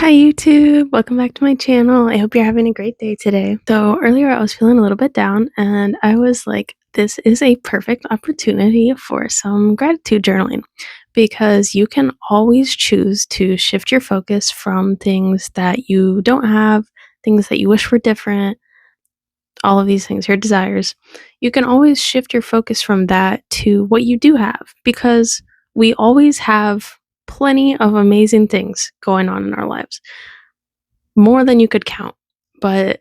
Hi YouTube, welcome back to my channel. I hope you're having a great day today. So earlier I was feeling a little bit down and I was like, this is a perfect opportunity for some gratitude journaling because you can always choose to shift your focus from things that you don't have, things that you wish were different, all of these things, your desires. You can always shift your focus from that to what you do have because we always have plenty of amazing things going on in our lives, more than you could count. But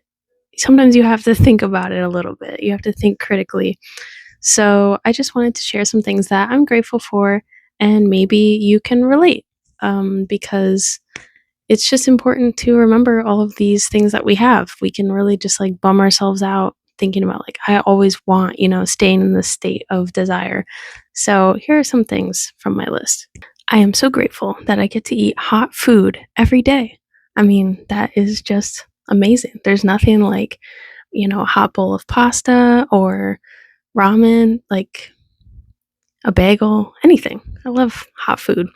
sometimes you have to think about it a little bit. You have to think critically. So I just wanted to share some things that I'm grateful for, and maybe you can relate because it's just important to remember all of these things that we have. We can really just like bum ourselves out thinking about, like, I always want, staying in this state of desire. So here are some things from my list. I am so grateful that I get to eat hot food every day. I mean, that is just amazing. There's nothing like, a hot bowl of pasta or ramen, like a bagel, anything. I love hot food.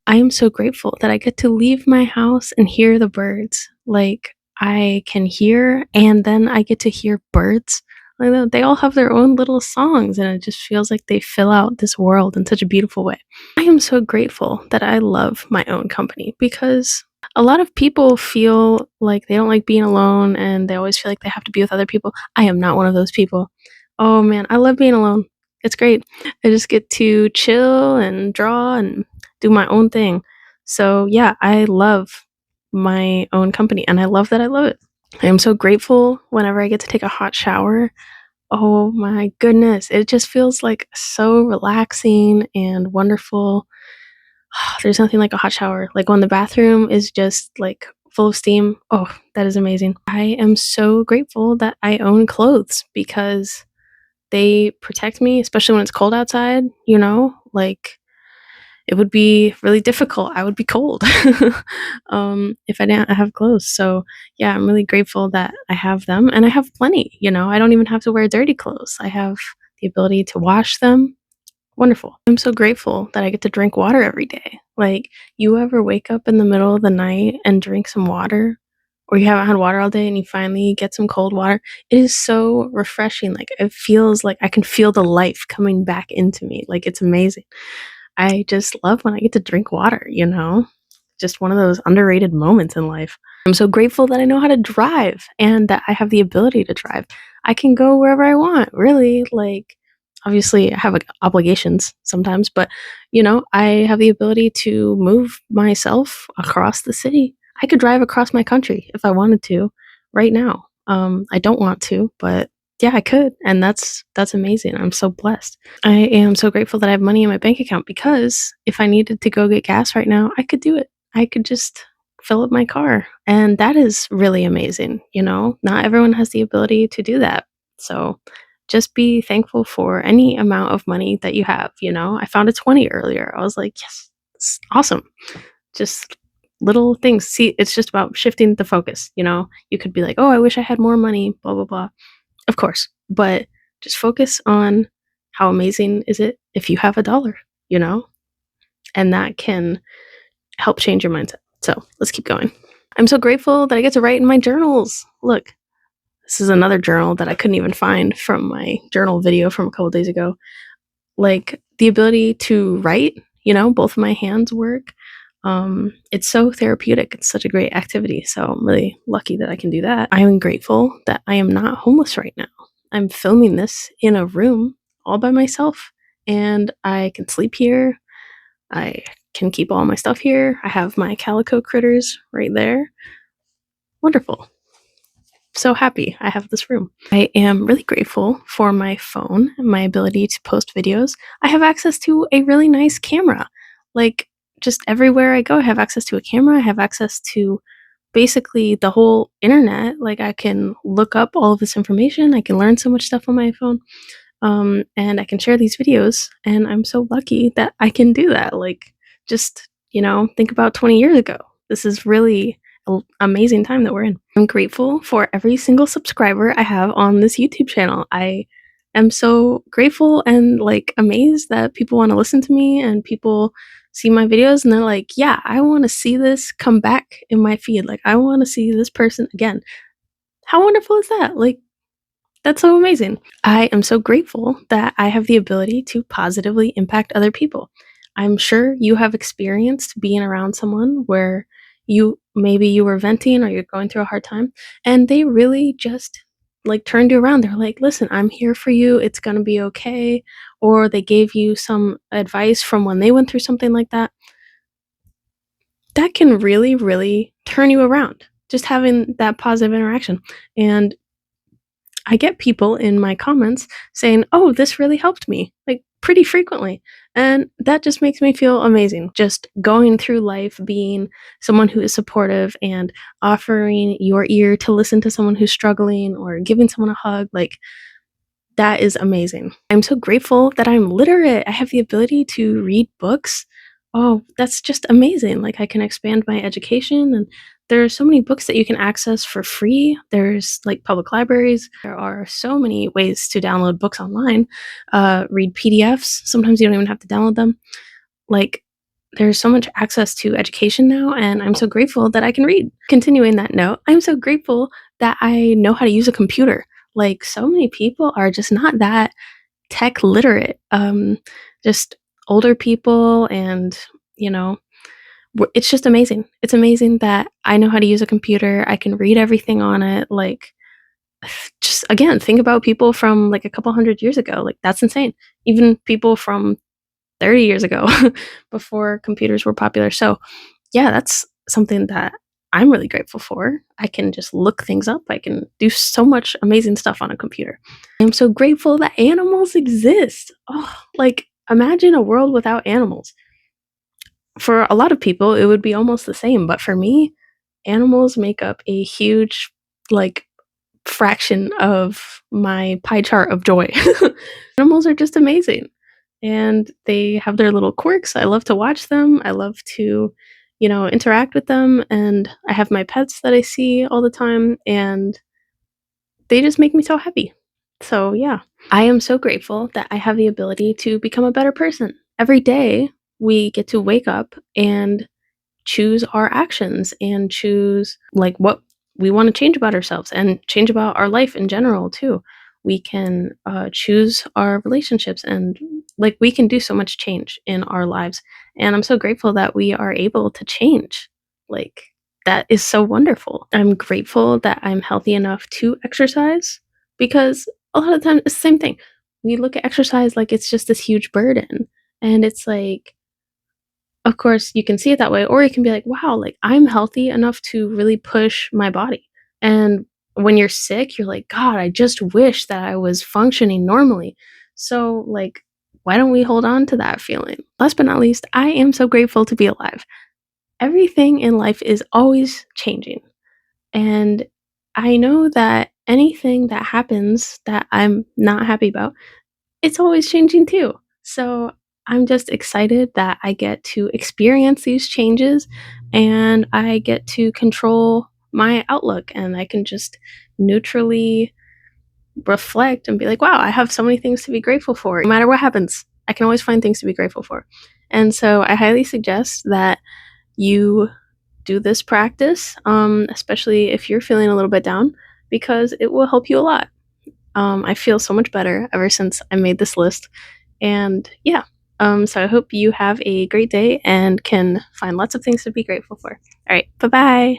I am so grateful that I get to leave my house and hear the birds. Like, I can hear, and then I get to hear birds. Like, they all have their own little songs, and it just feels like they fill out this world in such a beautiful way. I am so grateful that I love my own company because a lot of people feel like they don't like being alone and they always feel like they have to be with other people. I am not one of those people. Oh man, I love being alone. It's great. I just get to chill and draw and do my own thing. So, yeah, I love my own company and I love that I love it. I am so grateful whenever I get to take a hot shower. Oh my goodness, it just feels like so relaxing and wonderful. There's nothing like a hot shower. Like when the bathroom is just like full of steam. Oh, that is amazing. I am so grateful that I own clothes because they protect me, especially when it's cold outside, like it would be really difficult. I would be cold if I didn't have clothes. So, yeah, I'm really grateful that I have them and I have plenty. I don't even have to wear dirty clothes. I have the ability to wash them. Wonderful. I'm so grateful that I get to drink water every day. Like, you ever wake up in the middle of the night and drink some water? Or you haven't had water all day and you finally get some cold water? It is so refreshing. Like, it feels like I can feel the life coming back into me. Like, it's amazing. I just love when I get to drink water. Just one of those underrated moments in life. I'm so grateful that I know how to drive and that I have the ability to drive. I can go wherever I want, really. Like, obviously, I have like, obligations sometimes, but I have the ability to move myself across the city. I could drive across my country if I wanted to right now. I don't want to, but yeah, I could, and that's amazing. I'm so blessed. I am so grateful that I have money in my bank account because if I needed to go get gas right now, I could do it. I could just fill up my car, and that is really amazing. Not everyone has the ability to do that. So just be thankful for any amount of money that you have. I found a 20 earlier. I was like, yes, it's awesome. Just little things. See, it's just about shifting the focus. You could be like, oh, I wish I had more money, blah, blah, blah. Of course, but just focus on how amazing is it if you have $1, and that can help change your mindset. So let's keep going. I'm so grateful that I get to write in my journals. Look, this is another journal that I couldn't even find from my journal video from a couple days ago. Like the ability to write, both of my hands work. It's so therapeutic. It's such a great activity. So I'm really lucky that I can do that. I am grateful that I am not homeless right now. I'm filming this in a room all by myself and I can sleep here. I can keep all my stuff here. I have my calico critters right there. Wonderful. So happy I have this room. I am really grateful for my phone and my ability to post videos. I have access to a really nice camera. Like, just everywhere I go, I have access to a camera. I have access to basically the whole internet. Like, I can look up all of this information. I can learn so much stuff on my phone. And I can share these videos. And I'm so lucky that I can do that. Like, just think about 20 years ago. This is really amazing time that we're in. I'm grateful for every single subscriber I have on this YouTube channel. I am so grateful and like amazed that people want to listen to me and people see my videos and they're like, "Yeah, I wanna see this come back in my feed, like, I wanna see this person again." How wonderful is that? Like, that's so amazing. I am so grateful that I have the ability to positively impact other people. I'm sure you have experienced being around someone where you were venting or you're going through a hard time and they really just like turned you around. They're like, "Listen, I'm here for you. It's going to be okay." Or they gave you some advice from when they went through something like that. That can really, really turn you around. Just having that positive interaction. And I get people in my comments saying, "Oh, this really helped me," like pretty frequently. And that just makes me feel amazing. Just going through life being someone who is supportive and offering your ear to listen to someone who's struggling or giving someone a hug, like that is amazing. I'm so grateful that I'm literate. I have the ability to read books. Oh, that's just amazing. Like I can expand my education and there are so many books that you can access for free. There's like public libraries. There are so many ways to download books online, read PDFs. Sometimes you don't even have to download them. Like there's so much access to education now, and I'm so grateful that I can read. Continuing that note, I'm so grateful that I know how to use a computer. Like so many people are just not that tech literate. Just older people, and you know, it's just amazing. It's amazing that I know how to use a computer. I can read everything on it. Like, just again, think about people from like a couple hundred years ago. Like, that's insane. Even people from 30 years ago before computers were popular. So, yeah, that's something that I'm really grateful for. I can just look things up. I can do so much amazing stuff on a computer. I'm so grateful that animals exist. Oh, like imagine a world without animals. For a lot of people, it would be almost the same, but for me, animals make up a huge like fraction of my pie chart of joy. Animals are just amazing and they have their little quirks. I love to watch them. I love to, interact with them. And I have my pets that I see all the time and they just make me so happy. So, yeah, I am so grateful that I have the ability to become a better person. Every day, we get to wake up and choose our actions and choose like what we want to change about ourselves and change about our life in general too. We can choose our relationships and like we can do so much change in our lives. And I'm so grateful that we are able to change. Like that is so wonderful. I'm grateful that I'm healthy enough to exercise because a lot of the time it's the same thing. We look at exercise like it's just this huge burden. And it's like, of course, you can see it that way, or you can be like, wow, like I'm healthy enough to really push my body. And when you're sick, you're like, God, I just wish that I was functioning normally. So, like, why don't we hold on to that feeling? Last but not least, I am so grateful to be alive. Everything in life is always changing. And I know that anything that happens that I'm not happy about, it's always changing too. So I'm just excited that I get to experience these changes and I get to control my outlook and I can just neutrally reflect and be like, wow, I have so many things to be grateful for. No matter what happens, I can always find things to be grateful for. And so I highly suggest that you do this practice, especially if you're feeling a little bit down, because it will help you a lot. I feel so much better ever since I made this list. And yeah, so I hope you have a great day and can find lots of things to be grateful for. All right, bye bye.